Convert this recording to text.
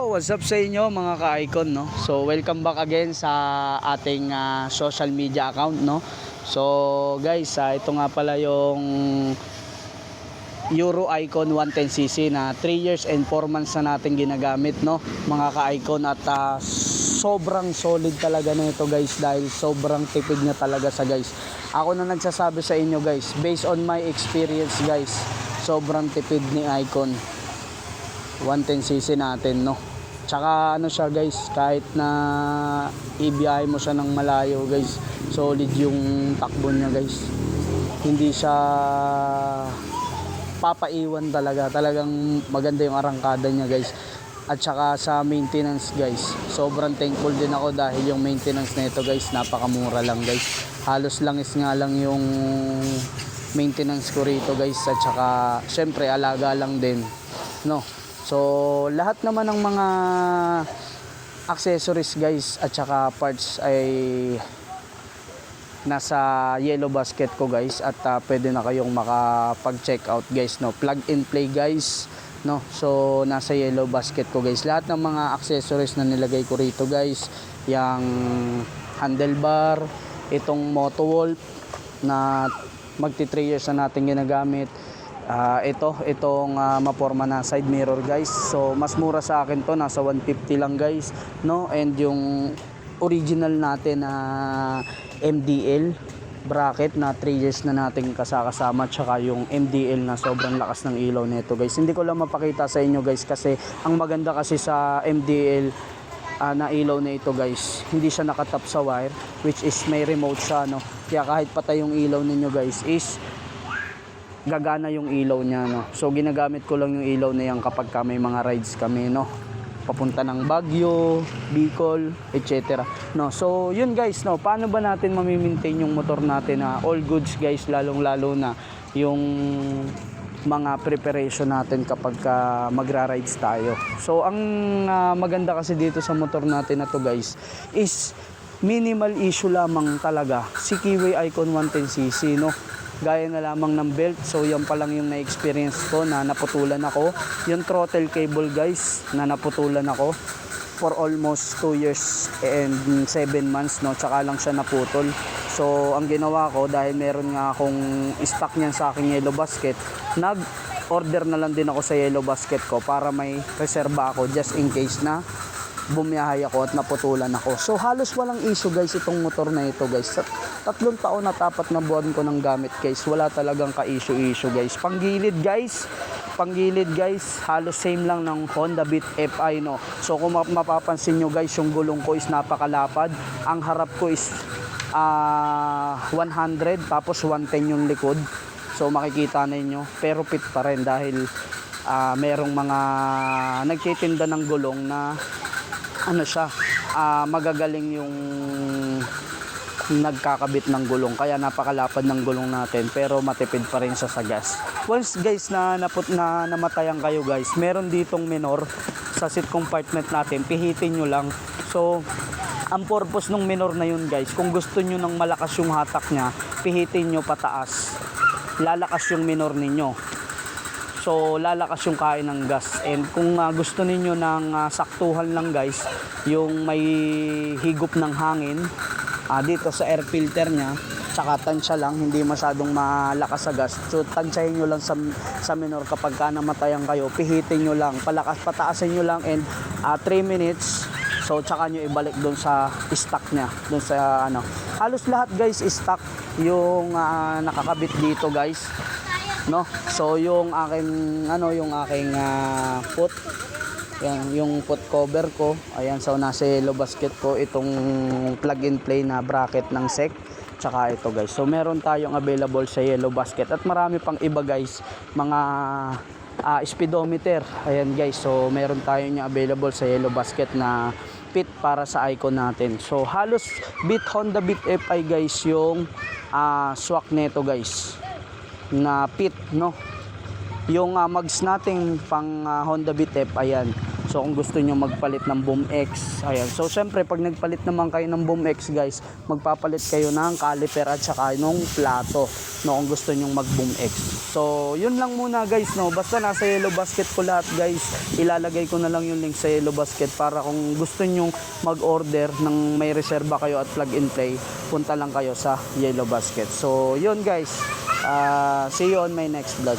what's up sa inyo mga ka-icon, no? So, welcome back again sa ating social media account, no? So, guys, ito nga pala yung Euro Icon 110cc na 3 years and 4 months na natin ginagamit, no? Mga ka-icon, at sobrang solid talaga nito, guys, dahil sobrang tipid niya talaga sa guys. Ako na nagsasabi sa inyo, guys, based on my experience, guys, sobrang tipid ni Icon 110cc natin, no? Tsaka ano siya, guys, kahit na ibiyahe mo siya ng malayo, guys, solid yung takbo niya, guys. Hindi siya papaiwan talaga. Talagang maganda yung arangkada niya, guys. At saka sa maintenance, guys, sobrang thankful din ako dahil yung maintenance na ito, guys, napakamura lang, guys. Halos langis nga lang yung maintenance ko rito, guys. At saka syempre alaga lang din, no? So, lahat naman ng mga accessories, guys, at saka parts ay nasa yellow basket ko, guys, at pwede na kayong makapag-check out, guys, no? Plug and play, guys, no? So, nasa yellow basket ko, guys. Lahat ng mga accessories na nilagay ko rito, guys, yung handlebar, itong Motowolf na magti 3 years na natin ginagamit. Itong maporma na side mirror, guys. So mas mura sa akin to, nasa 150 lang, guys, no? And yung original natin na MDL bracket na 3 years na natin kasama, tsaka yung MDL na sobrang lakas ng ilaw nito, guys. Hindi ko lang mapakita sa inyo, guys, kasi ang maganda kasi sa MDL na ilaw na ito, guys, hindi siya nakatap sa wire, which is may remote siya, no? Kaya kahit patay yung ilaw ninyo, guys, is gagana yung ilaw niya, no? So ginagamit ko lang yung ilaw na yan kapag may mga rides kami, no? Papunta ng Baguio, Bicol, etc., no? So yun, guys, no? Paano ba natin mamimaintain yung motor natin na all goods, guys, lalong lalo na yung mga preparation natin kapag magra-rides tayo. So ang maganda kasi dito sa motor natin na to, guys, is minimal issue lamang talaga si Keyway Icon 110cc, no? Gaya na lamang ng belt. So yan pa lang yung na-experience ko na naputulan ako. Yung throttle cable, guys, na naputulan ako for almost 2 years and 7 months, no? Tsaka lang siya naputol. So ang ginawa ko, dahil meron nga akong stock niyan sa aking yellow basket, nag-order na lang din ako sa yellow basket ko para may reserba ako just in case na bumiyahay ako at naputulan ako. So halos walang issue, guys, itong motor na ito, guys. Sa 3 taon at 4 na buwan ko ng gamit, guys, wala talagang ka-issue, guys. Panggilid, guys, halos same lang ng Honda Beat FI, no? So kung mapapansin nyo, guys, yung gulong ko is napakalapad. Ang harap ko is 100, tapos 110 yung likod. So makikita ninyo, pero fit pa rin dahil merong mga nagtitinda ng gulong na ano siya, magagaling yung nagkakabit ng gulong, kaya napakalapad ng gulong natin, pero matipid pa rin siya sa gas. Once, guys, na namatayan kayo, guys, meron ditong minor sa seat compartment natin, pihitin nyo lang. So ang purpose ng minor na yun, guys, kung gusto nyo ng malakas yung hatak nya, pihitin nyo pataas, lalakas yung minor ninyo. So lalakas yung kain ng gas. And kung gusto niyo ng saktuhan lang, guys, yung may higop ng hangin dito sa air filter nya, tsaka tansya lang, hindi masyadong malakas sa gas. So tansyahin nyo lang sa minor kapag namatayan kayo, pihitin nyo lang, pataasin nyo lang, and 3 minutes. So tsaka nyo ibalik doon sa stock nya, doon sa ano. Halos lahat, guys, stock yung nakakabit dito, guys, no? So yung aking foot, yan, yung foot cover ko, ayan. So nasa yellow basket ko itong plug and play na bracket ng SEC, tsaka ito, guys. So meron tayong available sa yellow basket, at marami pang iba, guys, mga speedometer, ayan, guys. So meron tayong available sa yellow basket na fit para sa Icon natin. So halos Honda Beat FI, guys, yung swak nito, guys, na pit, no? Yung mags natin pang Honda Beat F, ayan. So kung gusto nyo magpalit ng Boom X, ayan. So syempre pag nagpalit naman kayo ng Boom X guys, magpapalit kayo ng caliper at saka nung plato, no, kung gusto nyo mag Boom X. So yun lang muna guys, no, basta nasa Yellow Basket ko lahat guys. Ilalagay ko na lang yung link sa Yellow Basket para kung gusto nyo mag-order ng may reserba kayo at plug and play, punta lang kayo sa Yellow Basket. So yun guys, see you on my next vlog.